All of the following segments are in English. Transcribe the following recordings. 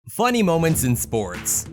Funny moments in sports.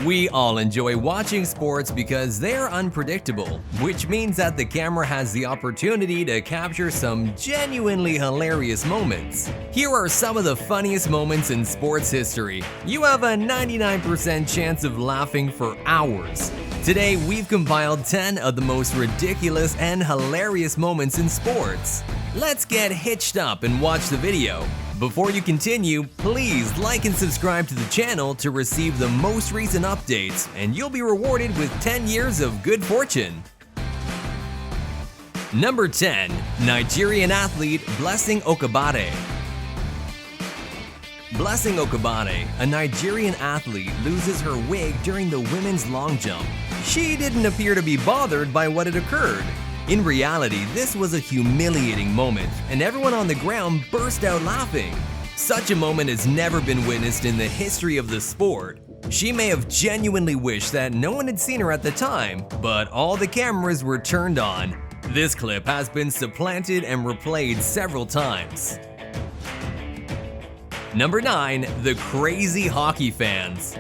We all enjoy watching sports because they're unpredictable, which means that the camera has the opportunity to capture some genuinely hilarious moments. Here are some of the funniest moments in sports history. You have a 99% chance of laughing for hours. Today, we've compiled 10 of the most ridiculous and hilarious moments in sports. Let's get hitched up and watch the video. Before you continue, please like and subscribe to the channel to receive the most recent updates, and you'll be rewarded with 10 years of good fortune. Number 10. Nigerian athlete Blessing Okabade. Blessing Okabade, a Nigerian athlete, loses her wig during the women's long jump. She didn't appear to be bothered by what had occurred. In reality, this was a humiliating moment, and everyone on the ground burst out laughing. Such a moment has never been witnessed in the history of the sport. She may have genuinely wished that no one had seen her at the time, but all the cameras were turned on. This clip has been supplanted and replayed several times. Number 9. The Crazy Hockey Fans.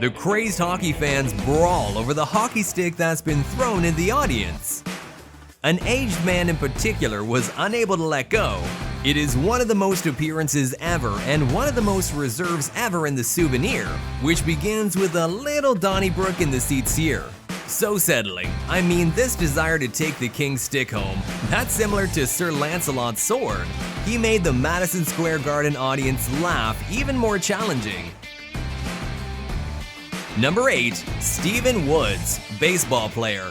The crazed hockey fans brawl over the hockey stick that's been thrown in the audience. An aged man in particular was unable to let go. It is one of the most appearances ever and one of the most reserves ever in the souvenir, which begins with a little Donnybrook in the seats here. So settling. I mean, this desire to take the king's stick home, that's similar to Sir Lancelot's sword. He made the Madison Square Garden audience laugh even more challenging. Number 8. Stephen Woods, baseball player.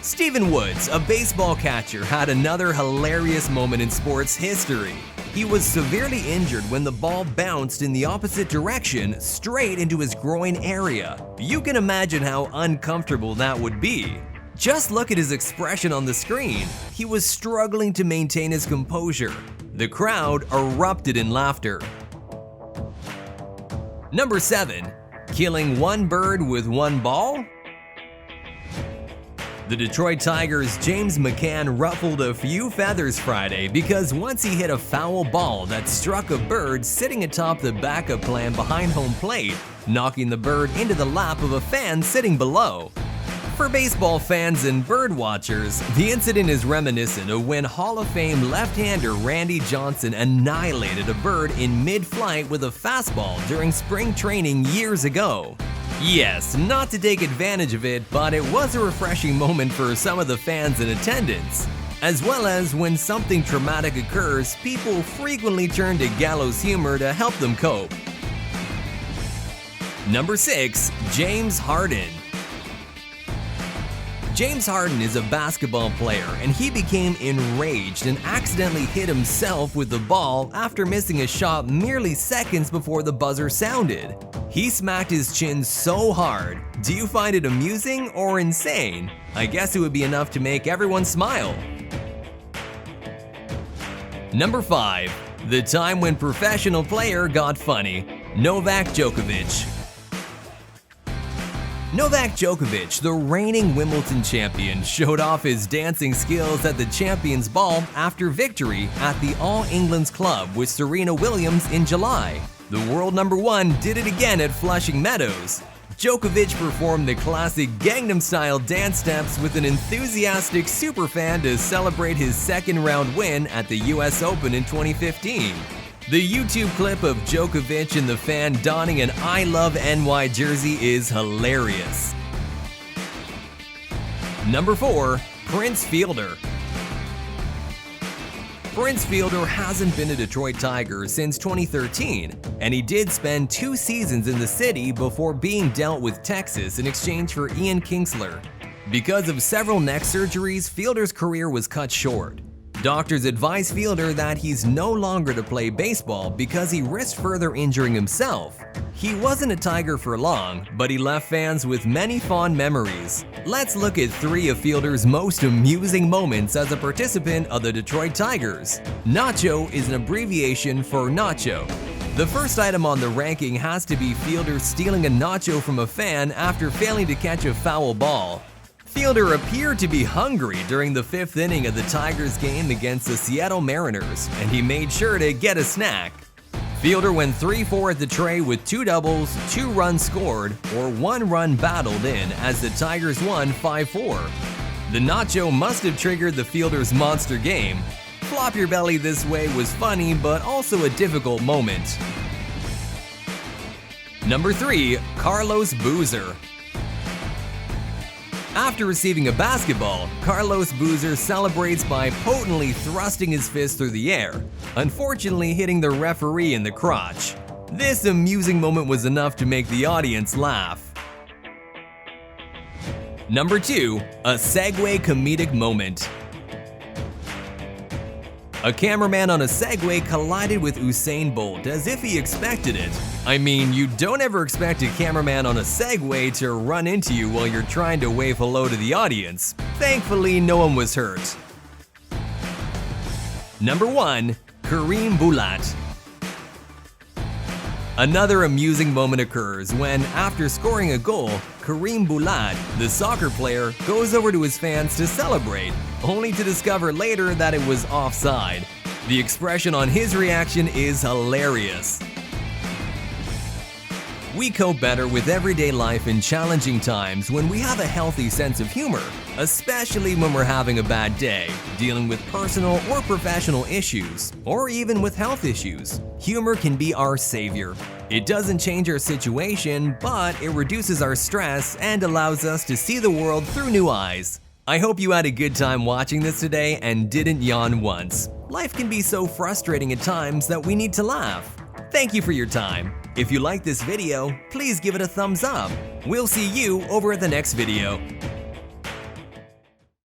Stephen Woods, a baseball catcher, had another hilarious moment in sports history. He was severely injured when the ball bounced in the opposite direction, straight into his groin area. You can imagine how uncomfortable that would be. Just look at his expression on the screen. He was struggling to maintain his composure. The crowd erupted in laughter. Number 7. Killing one bird with one ball? The Detroit Tigers' James McCann ruffled a few feathers Friday because once he hit a foul ball that struck a bird sitting atop the backup plan behind home plate, knocking the bird into the lap of a fan sitting below. For baseball fans and bird watchers, the incident is reminiscent of when Hall of Fame left-hander Randy Johnson annihilated a bird in mid-flight with a fastball during spring training years ago. Yes, not to take advantage of it, but it was a refreshing moment for some of the fans in attendance. As well as when something traumatic occurs, people frequently turn to gallows humor to help them cope. Number 6. James Harden. James Harden is a basketball player, and he became enraged and accidentally hit himself with the ball after missing a shot merely seconds before the buzzer sounded. He smacked his chin so hard. Do you find it amusing or insane? I guess it would be enough to make everyone smile. Number 5. The time when professional player got funny. Novak Djokovic. Novak Djokovic, the reigning Wimbledon champion, showed off his dancing skills at the Champions Ball after victory at the All England's Club with Serena Williams in July. The world number 1 did it again at Flushing Meadows. Djokovic performed the classic Gangnam-style dance steps with an enthusiastic superfan to celebrate his second-round win at the US Open in 2015. The YouTube clip of Djokovic and the fan donning an I Love NY jersey is hilarious. Number 4. Prince Fielder. Prince Fielder hasn't been a Detroit Tiger since 2013, and he did spend 2 seasons in the city before being dealt with Texas in exchange for Ian Kinsler. Because of several neck surgeries, Fielder's career was cut short. Doctors advise Fielder that he's no longer to play baseball because he risked further injuring himself. He wasn't a Tiger for long, but he left fans with many fond memories. Let's look at 3 of Fielder's most amusing moments as a participant of the Detroit Tigers. Nacho is an abbreviation for nacho. The first item on the ranking has to be Fielder stealing a nacho from a fan after failing to catch a foul ball. Fielder appeared to be hungry during the 5th inning of the Tigers game against the Seattle Mariners, and he made sure to get a snack. Fielder went 3-4 at the tray with 2 doubles, 2 runs scored, or 1 run battled in as the Tigers won 5-4. The nacho must have triggered the Fielder's monster game. Flop your belly this way was funny, but also a difficult moment. Number 3. Carlos Boozer. After receiving a basketball, Carlos Boozer celebrates by potently thrusting his fist through the air, unfortunately hitting the referee in the crotch. This amusing moment was enough to make the audience laugh. Number 2. A Segway comedic moment. A cameraman on a Segway collided with Usain Bolt as if he expected it. I mean, you don't ever expect a cameraman on a Segway to run into you while you're trying to wave hello to the audience. Thankfully, no one was hurt. Number 1. Kareem Boulat. Another amusing moment occurs when, after scoring a goal, Kareem Boulat, the soccer player, goes over to his fans to celebrate, only to discover later that it was offside. The expression on his reaction is hilarious. We cope better with everyday life in challenging times when we have a healthy sense of humor, especially when we're having a bad day, dealing with personal or professional issues, or even with health issues. Humor can be our savior. It doesn't change our situation, but it reduces our stress and allows us to see the world through new eyes. I hope you had a good time watching this today and didn't yawn once. Life can be so frustrating at times that we need to laugh. Thank you for your time. If you like this video, please give it a thumbs up. We'll see you over at the next video.